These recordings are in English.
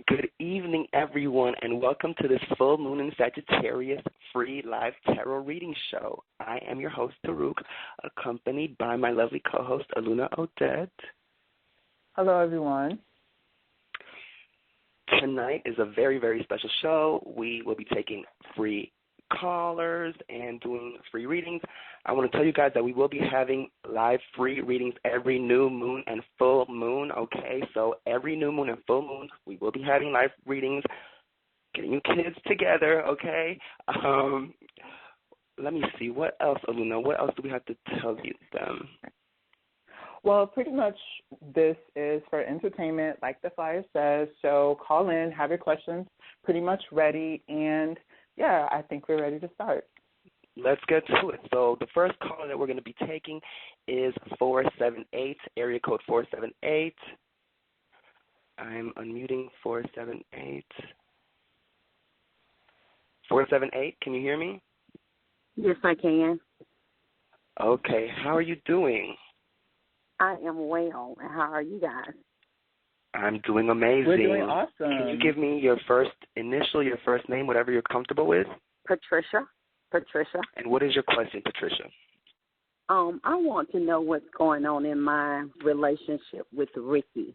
Good evening, everyone, and welcome to this full moon in Sagittarius free live tarot reading show. I am your host, Taruk, accompanied by my lovely co-host, Aluna Odette. Hello, everyone. Tonight is a very, very special show. We will be taking free callers and doing free readings. I want to tell you guys that we will be having live free readings every new moon and full moon, okay? So every new moon and full moon, we will be having live readings, getting you kids together, okay? Let me see. What else, Aluna? What else do we have to tell you them? Well, pretty much this is for entertainment, like the flyer says. So call in, have your questions pretty much ready, and yeah, I think we're ready to start. Let's get to it. So the first caller that we're going to be taking is 478, area code 478. I'm unmuting 478. 478, can you hear me? Yes, I can. Okay, how are you doing? I am well, and how are you guys? I'm doing amazing. We're doing awesome. Can you give me your first initial, your first name, whatever you're comfortable with? Patricia. And what is your question, Patricia? I want to know what's going on in my relationship with Ricky.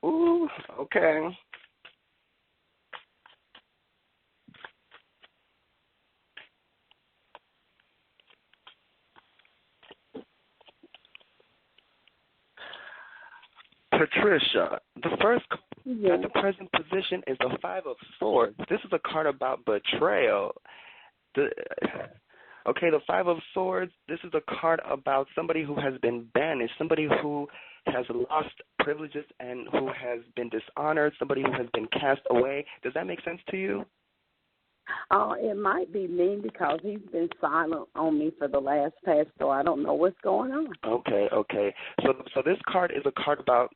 Ooh, okay. Patricia, the first card at the present position is the Five of Swords. This is a card about betrayal. The Five of Swords, this is a card about somebody who has been banished, somebody who has lost privileges and who has been dishonored, somebody who has been cast away. Does that make sense to you? It might be me because he's been silent on me for the last past, so I don't know what's going on. Okay. So this card is a card about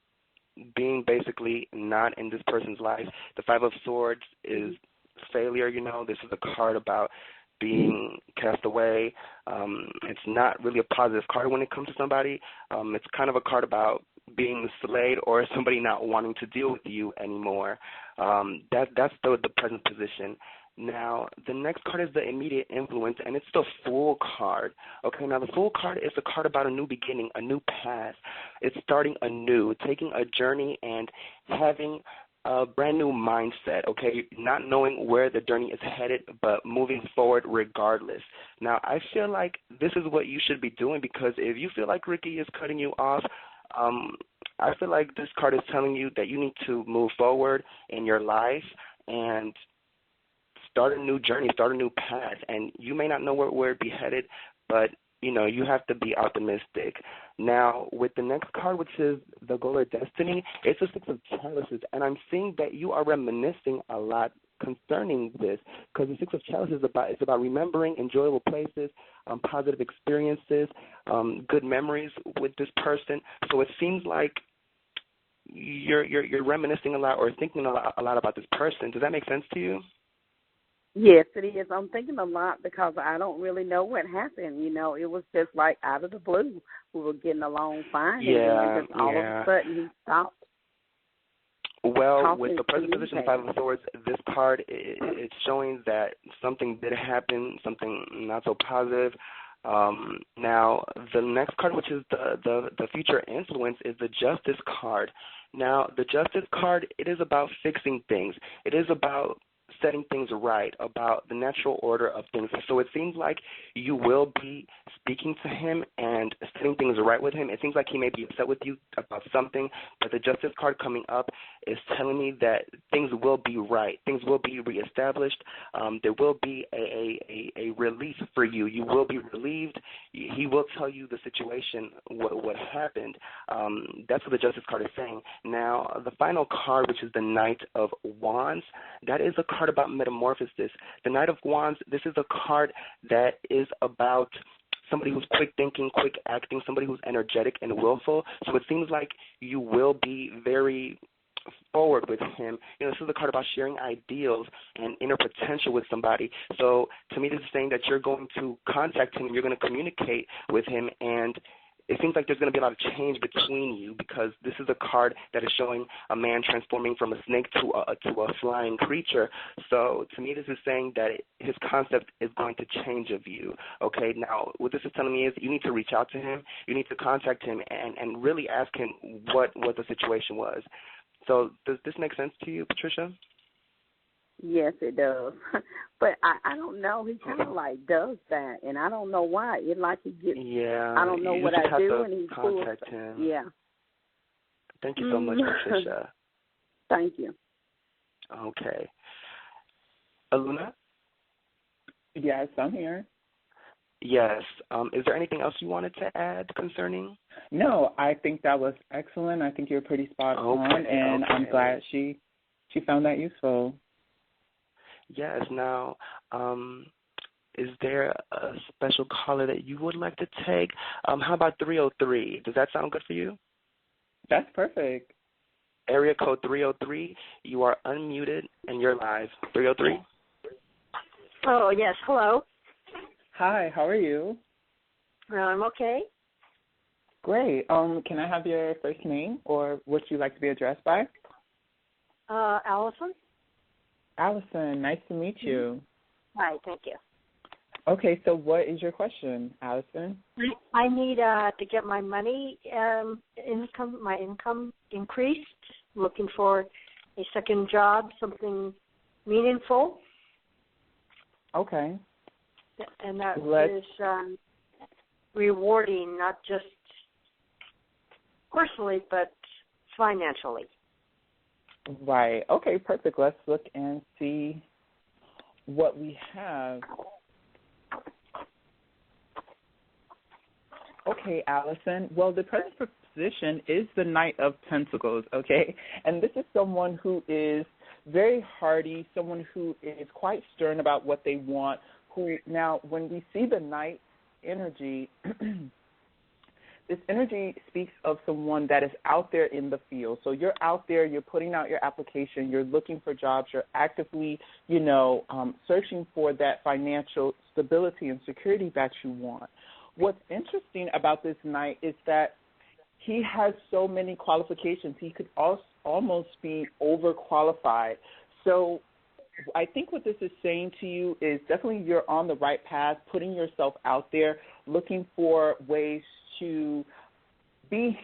being basically not in this person's life. The Five of Swords is failure, This is a card about being cast away. It's not really a positive card when it comes to somebody. It's kind of a card about being slayed or somebody not wanting to deal with you anymore. That's the present position. Now, the next card is the immediate influence, and it's the Fool card. Okay, now the Fool card is a card about a new beginning, a new path. It's starting anew, taking a journey and having a brand new mindset, okay, not knowing where the journey is headed, but moving forward regardless. Now, I feel like this is what you should be doing because if you feel like Ricky is cutting you off, I feel like this card is telling you that you need to move forward in your life and start a new journey, start a new path, and you may not know where it'd be headed, but, you have to be optimistic. Now, with the next card, which is the Goal or Destiny, it's a Six of Chalices, and I'm seeing that you are reminiscing a lot concerning this because the Six of Chalices is about remembering enjoyable places, positive experiences, good memories with this person. So it seems like you're reminiscing a lot or thinking a lot about this person. Does that make sense to you? Yes, it is. I'm thinking a lot because I don't really know what happened. It was just like out of the blue. We were getting along fine, and then just all of a sudden he stopped. Well, with the present position of Five of Swords, this card it's showing that something did happen, something not so positive. Now, the next card, which is the future influence, is the Justice card. Now, the Justice card, it is about fixing things. It is about setting things right, about the natural order of things. So it seems like you will be speaking to him and setting things right with him. It seems like he may be upset with you about something, but the Justice card coming up is telling me that things will be right. Things will be reestablished. There will be a relief for you. You will be relieved. He will tell you the situation, what happened. That's what the Justice card is saying. Now, the final card, which is the Knight of Wands, that is a card about metamorphosis. The Knight of Wands, this is a card that is about somebody who's quick thinking, quick acting, somebody who's energetic and willful. So it seems like you will be very forward with him. This is a card about sharing ideals and inner potential with somebody. So to me, this is saying that you're going to contact him, you're going to communicate with him, and it seems like there's going to be a lot of change between you, because this is a card that is showing a man transforming from a snake to a flying creature. So to me, this is saying that his concept is going to change of you. Okay, now what this is telling me is you need to reach out to him. You need to contact him and really ask him what the situation was. So does this make sense to you, Patricia? Yes, it does. But I don't know. He kind of like does that, and I don't know why. It like he gets. Yeah. I don't know what I do, and he contact him. Yeah. Thank you so much, Patricia. Thank you. Okay. Aluna? Yes, I'm here. Yes. Is there anything else you wanted to add concerning? No, I think that was excellent. I think you're pretty spot on, and I'm glad she found that useful. Yes. Now, is there a special caller that you would like to take? How about 303? Does that sound good for you? That's perfect. Area code 303. You are unmuted and you're live. 303. Oh, yes. Hello. Hi, how are you? I'm okay. Great. Can I have your first name or what you'd like to be addressed by? Allison. Allison, nice to meet you. Hi, thank you. Okay, so what is your question, Allison? I need to get my income increased. Looking for a second job, something meaningful. Okay. And that is rewarding, not just personally, but financially. Right. Okay, perfect. Let's look and see what we have. Okay, Allison. Well, the present position is the Knight of Pentacles, okay? And this is someone who is very hardy, someone who is quite stern about what they want, who now when we see the Knight energy, this energy speaks of someone that is out there in the field. So you're out there, you're putting out your application, you're looking for jobs, you're actively, searching for that financial stability and security that you want. What's interesting about this Knight is that he has so many qualifications. He could almost be overqualified. So I think what this is saying to you is definitely you're on the right path, putting yourself out there, looking for ways to be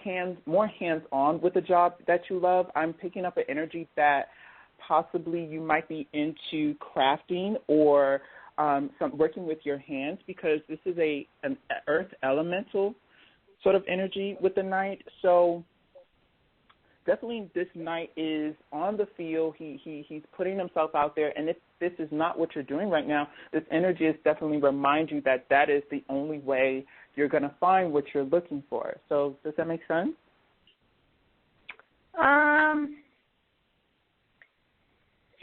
more hands-on with the job that you love. I'm picking up an energy that possibly you might be into crafting or working with your hands, because this is an earth elemental sort of energy with the Knight. So definitely this Knight is on the field. He's putting himself out there, and if this is not what you're doing right now, this energy is definitely remind you that that is the only way you're going to find what you're looking for. So does that make sense?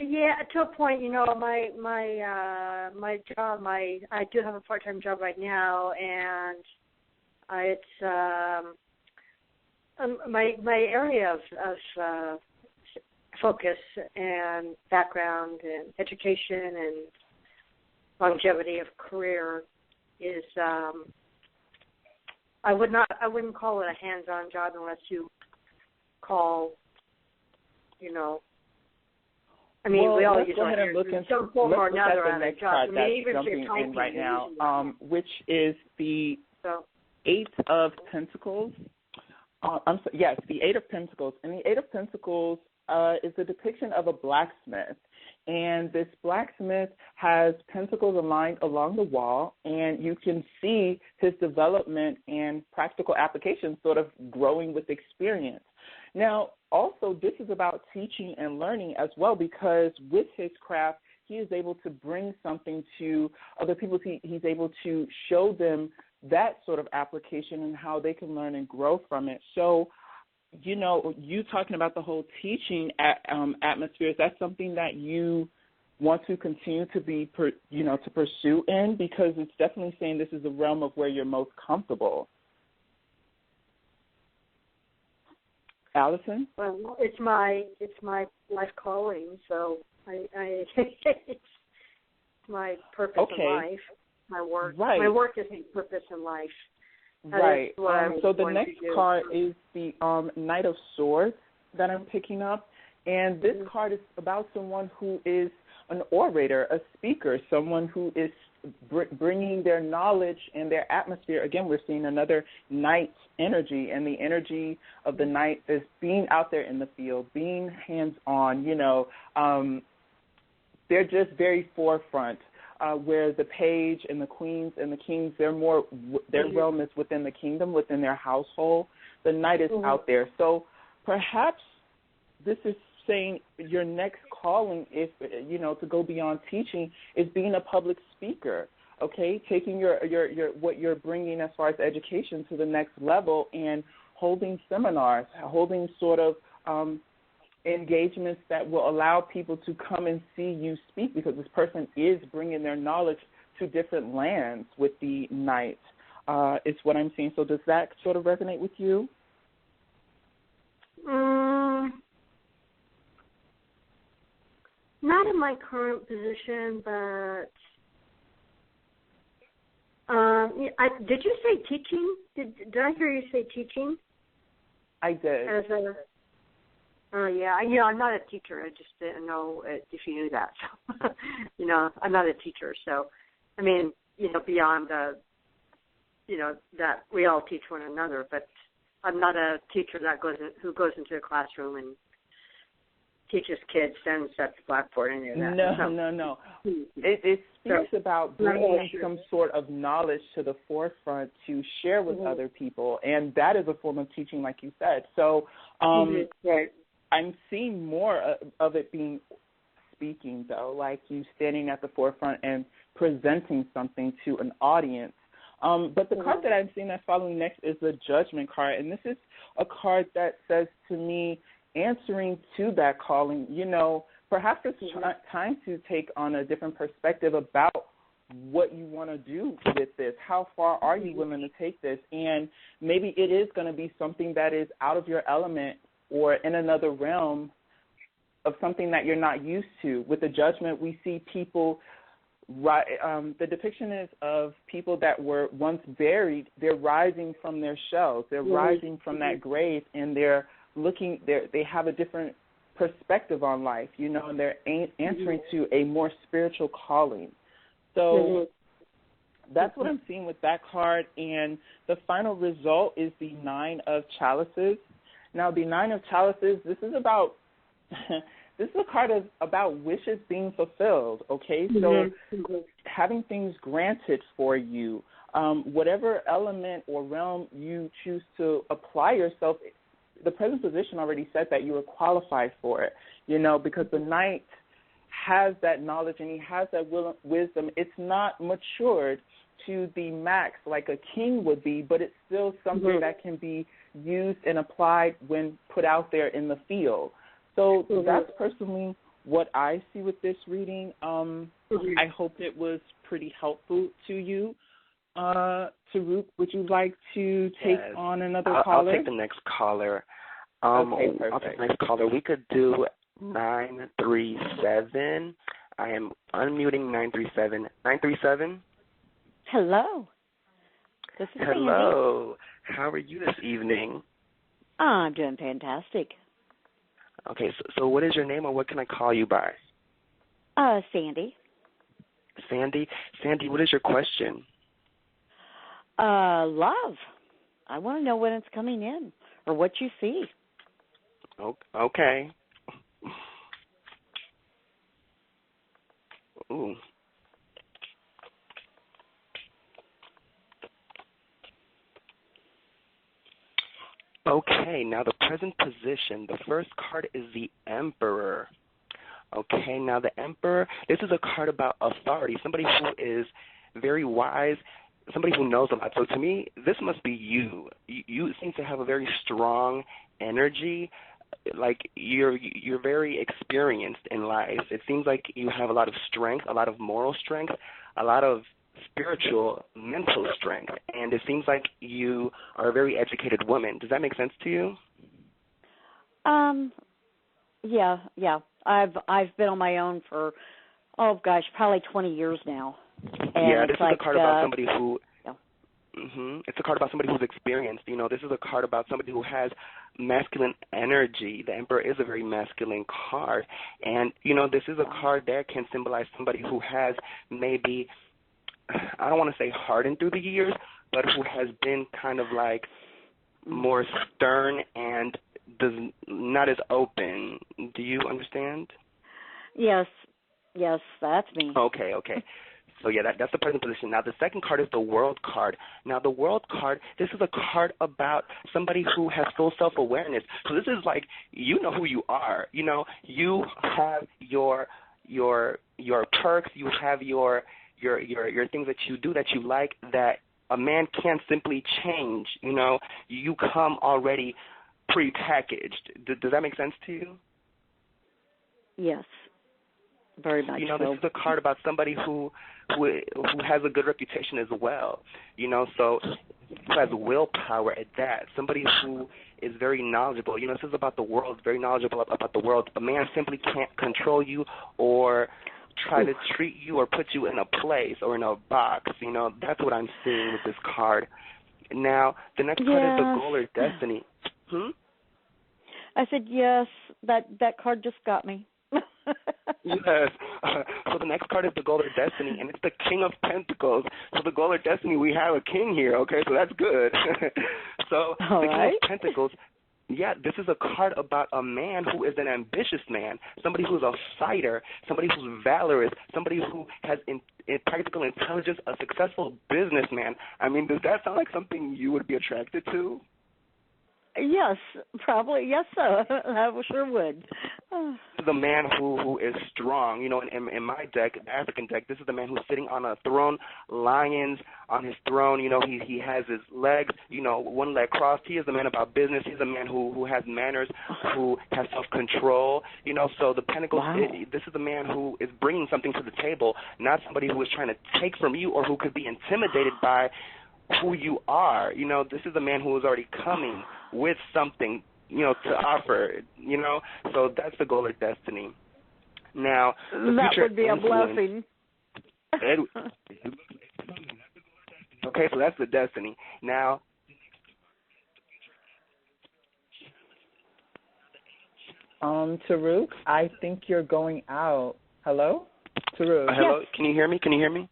Yeah, to a point. My job. I do have a part-time job right now, and it's my area of focus and background and education and longevity of career is. I wouldn't call it a hands-on job unless you call. We all use our hands in some form or another on a job. Even if you're typing right now, which is the Eight of Pentacles. Yes, the Eight of Pentacles. And the Eight of Pentacles is a depiction of a blacksmith. And this blacksmith has pentacles aligned along the wall, and you can see his development and practical application sort of growing with experience. Now, also, this is about teaching and learning as well, because with his craft, he is able to bring something to other people. He's able to show them that sort of application and how they can learn and grow from it. So, you talking about the whole teaching atmosphere, is that something that you want to continue to be, to pursue in? Because it's definitely saying this is the realm of where you're most comfortable. Allison? Well, it's my life calling, so it's my purpose in life. My work. Right. My work is my purpose in life. Right. So the next card is the Knight of Swords that I'm picking up. And this card is about someone who is an orator, a speaker, someone who is bringing their knowledge and their atmosphere. Again, we're seeing another knight energy, and the energy of the knight is being out there in the field, being hands-on, they're just very forefront, where the page and the queens and the kings, their realm is within the kingdom, within their household. The knight is out there. So perhaps this is saying your next calling, if to go beyond teaching, is being a public speaker. Okay, taking your what you're bringing as far as education to the next level and holding seminars, holding sort of engagements that will allow people to come and see you speak, because this person is bringing their knowledge to different lands with the knight. Is what I'm seeing. So does that sort of resonate with you? Not in my current position, but did you say teaching? Did I hear you say teaching? I did. I'm not a teacher. I just didn't know if you knew that. So, I'm not a teacher. So, I mean, beyond that we all teach one another, but I'm not a teacher who goes into a classroom and teaches kids, then set the blackboard and that. No. It speaks about bringing some sort of knowledge to the forefront to share with other people, and that is a form of teaching, like you said. So I'm seeing more of it being speaking, though, like you standing at the forefront and presenting something to an audience. But the card that I'm seeing that's following next is the Judgment card, and this is a card that says to me, answering to that calling, perhaps it's time to take on a different perspective about what you want to do with this. How far are you willing to take this? And maybe it is going to be something that is out of your element or in another realm of something that you're not used to. With the Judgment, we see people, the depiction is of people that were once buried. They're rising from their shells. They're rising from that grave, and they're they have a different perspective on life, and they're answering to a more spiritual calling. So that's what I'm seeing with that card. And the final result is the Nine of Chalices. Now, the Nine of Chalices, this is a card about wishes being fulfilled, okay? So having things granted for you, whatever element or realm you choose to apply yourself, the present position already said that you were qualified for it, because the knight has that knowledge and he has that wisdom. It's not matured to the max like a king would be, but it's still something that can be used and applied when put out there in the field. So that's personally what I see with this reading. I hope it was pretty helpful to you. Taruk, would you like to take on another caller? I'll take the next caller. Okay, perfect. I'll take the next caller. We could do 937. I am unmuting 937. 937? Hello. This is Sandy. Hello. How are you this evening? I'm doing fantastic. Okay, so what is your name, or what can I call you by? Sandy. Sandy? Sandy, what is your question? Love. I want to know when it's coming in or what you see. Okay. Ooh. Okay, now the present position. The first card is the Emperor. Okay, now the Emperor, this is a card about authority, somebody who is very wise, somebody who knows a lot. So to me, this must be you. You seem to have a very strong energy, like you're very experienced in life. It seems like you have a lot of strength, a lot of moral strength, a lot of spiritual, mental strength, and it seems like you are a very educated woman. Does that make sense to you? Yeah. I've been on my own for, probably 20 years now. And this is a card about somebody who. It's a card about somebody who's experienced. This is a card about somebody who has masculine energy. The Emperor is a very masculine card. And, this is a card that can symbolize somebody who has maybe, I don't want to say hardened through the years, but who has been kind of like more stern and not as open. Do you understand? Yes, that's me. Okay. So, yeah, that's the present position. Now, the second card is the World card. Now, the World card, this is a card about somebody who has full self-awareness. So this is like, you know who you are. You have your perks. You have your things that you do that you like that a man can't simply change. You come already prepackaged. Does that make sense to you? Yes, very much so. This is a card about somebody who has a good reputation as well. So who has willpower at that. Somebody who is very knowledgeable. This is about the world, very knowledgeable about the world. A man simply can't control you or try to treat you or put you in a place or in a box. That's what I'm seeing with this card. Now, the next card is the Goal or Destiny. I said yes. That card just got me. Yes. So the next card is the Goal or Destiny, and it's the King of Pentacles. So the Goal or Destiny, we have a king here, okay? So that's good. So All the right. King of Pentacles, yeah, this is a card about a man who is an ambitious man, somebody who's a fighter, somebody who's valorous, somebody who has practical intelligence, a successful businessman. I mean, does that sound like something you would be attracted to? Yes, probably. Yes, sir. I sure would. This is a man who is strong. In my deck, the African deck, this is the man who's sitting on a throne, lions on his throne. He has his legs, one leg crossed. He is a man about business. He's a man who has manners, who has self-control. So the Pentacles, wow. This is a man who is bringing something to the table, not somebody who is trying to take from you or who could be intimidated by who you are. This is a man who is already coming with something, to offer, So that's the Goal or Destiny. Now, the that future would be a blessing. Okay, so that's the Destiny. Now, Taruk, I think you're going out. Hello? Taruk. Hello? Yes. Can you hear me?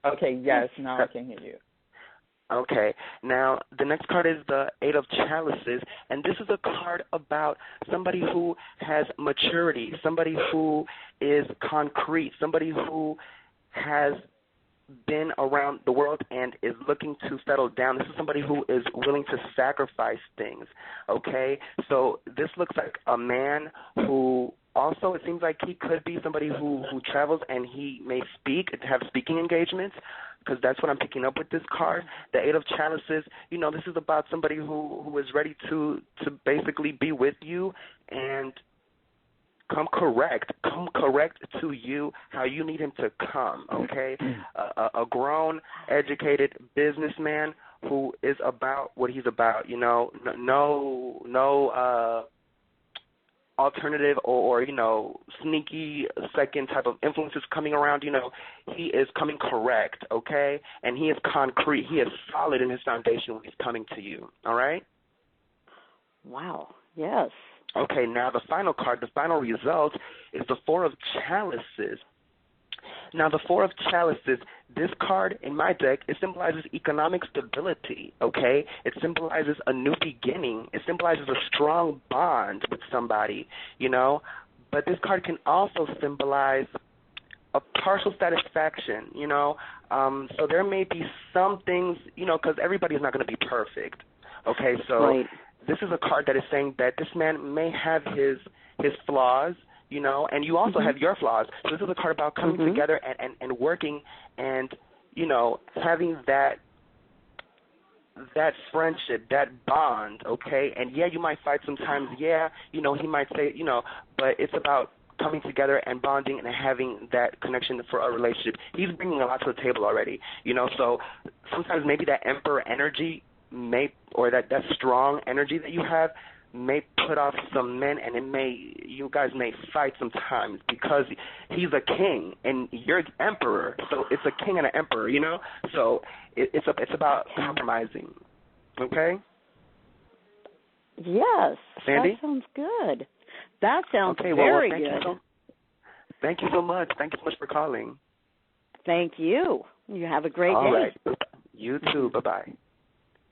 Okay, yes, now I can hear you. Okay. Now, the next card is the Eight of Chalices, and this is a card about somebody who has maturity, somebody who is concrete, somebody who has been around the world and is looking to settle down. This is somebody who is willing to sacrifice things, okay? So this looks like a man who also, it seems like he could be somebody who travels and he may have speaking engagements, because that's what I'm picking up with this card. The Eight of Chalices, this is about somebody who is ready to basically be with you and come correct to you how you need him to come, okay? A grown, educated businessman who is about what he's about, no alternative or sneaky second type of influences coming around. He is coming correct, okay? And he is concrete. He is solid in his foundation when he's coming to you, all right? Wow, yes. Okay, now the final card, the final result is the Four of Chalices. Now, the Four of Chalices, this card in my deck, it symbolizes economic stability, okay? It symbolizes a new beginning. It symbolizes a strong bond with somebody, But this card can also symbolize a partial satisfaction, So there may be some things, because everybody is not going to be perfect, okay? So right. This is a card that is saying that this man may have his flaws, and you also have your flaws. So this is a card about coming together and working and, having that friendship, that bond, okay? And, yeah, you might fight sometimes. Yeah, he might say, but it's about coming together and bonding and having that connection for a relationship. He's bringing a lot to the table already, So sometimes maybe that Emperor energy or that strong energy that you have may put off some men, and you guys may fight sometimes because he's a king and you're the emperor. So it's a king and an emperor, you know. So it's about compromising. Okay. Yes. Sandy? That sounds good. That sounds okay, very well, good. Thank you so much. Thank you so much for calling. Thank you. You have a great day. All right. You too. Bye-bye.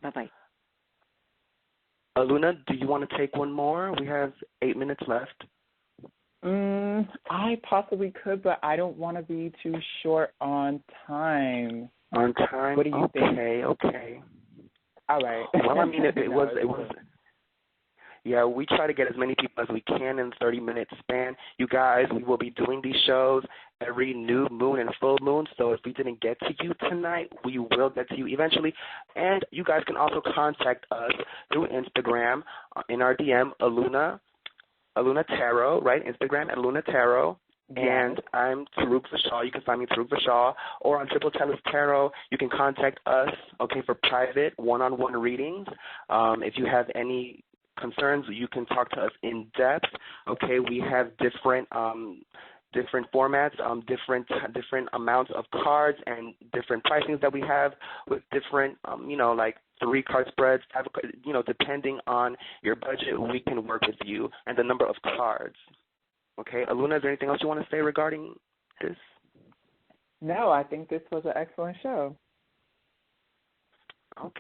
Bye-bye. Luna, do you want to take one more? We have 8 minutes left. I possibly could, but I don't want to be too short on time. On time? What do you think? Okay. All right. Well, I mean, it was. Yeah, we try to get as many people as we can in a 30-minute span. You guys, we will be doing these shows every new moon and full moon, so if we didn't get to you tonight, we will get to you eventually. And you guys can also contact us through Instagram in our DM, Aluna Tarot, right? Instagram at Aluna Tarot. Yes. And I'm Taruk Vishal. You can find me Taruk Vishal. Or on Triple Telus Tarot, you can contact us, okay, for private one-on-one readings. If you have any concerns, you can talk to us in depth. Okay, we have different formats, different amounts of cards, and different pricings that we have with different, like 3-card spreads. Depending on your budget, we can work with you and the number of cards. Okay, Aluna, is there anything else you want to say regarding this? No, I think this was an excellent show.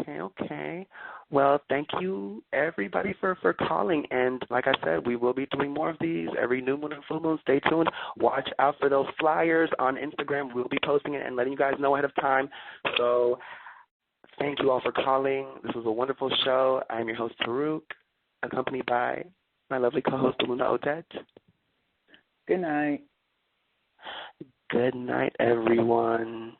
Okay. Well, thank you, everybody, for calling. And like I said, we will be doing more of these every new moon and full moon. Stay tuned. Watch out for those flyers on Instagram. We'll be posting it and letting you guys know ahead of time. So thank you all for calling. This was a wonderful show. I'm your host, Taruk, accompanied by my lovely co-host, Luna Odette. Good night. Good night, everyone.